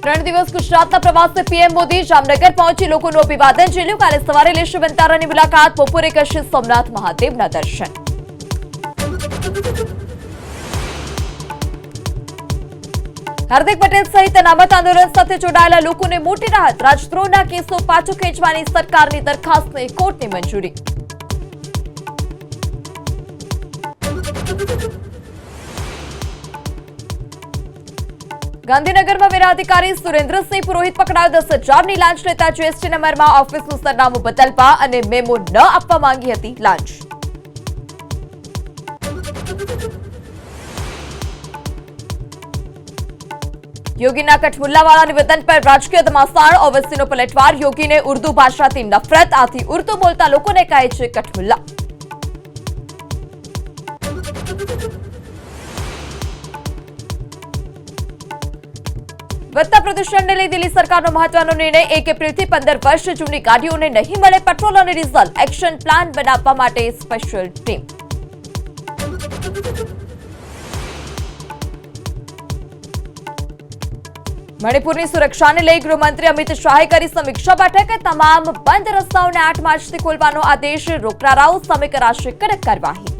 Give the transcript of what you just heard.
3 દિવસ ગુજરાતના પ્રવાસે પીએમ મોદી જામનગર પહોંચી લોકોનું અભિવાદન ઝીલ્યું। કાલે સવારે લેશે બંતારાની મુલાકાત, બપોરે કરશે સોમનાથ મહાદેવના દર્શન। હાર્દિક પટેલ સહિત અનામત આંદોલન સાથે જોડાયેલા લોકોને મોટી રાહત, રાજદ્રોહના કેસો પાછો ખેંચવાની સરકારની દરખાસ્તને કોર્ટની મંજૂરી। ગાંધીનગરમાં વેરા અધિકારી સુરેન્દ્રસિંહ પુરોહિત પકડાયો, 10,000ની લાંચ લેતા જીએસટી નંબરમાં ઓફિસનું સરનામું બદલવા અને મેમો ન આપવા માંગી હતી લાંચ। યોગીના કઠમુલ્લાવાળા નિવેદન પર રાજકીય ધમાસાણ, ઓવૈસીનો પલટવાર, યોગીને ઉર્દુ ભાષાથી નફરત, આથી ઉર્દુ બોલતા લોકોને કહે છે કઠમુલ્લા। વધતા પ્રદૂષણને લઈ દિલ્હી સરકારનો મહત્વનો નિર્ણય, 1 એપ્રિલથી 15 વર્ષ જૂની ગાડીઓને નહીં મળે પેટ્રોલ અને ડીઝલ, એક્શન પ્લાન બનાવવા માટે સ્પેશિયલ ટીમ। મણિપુરની સુરક્ષાને લઈ ગૃહમંત્રી અમિત શાહે કરી સમીક્ષા બેઠક, તમામ બંધ રસ્તાઓને 8 માર્ચથી ખોલવાનો આદેશ, રોકરારાઓ સામે કરાશે કડક કાર્યવાહી।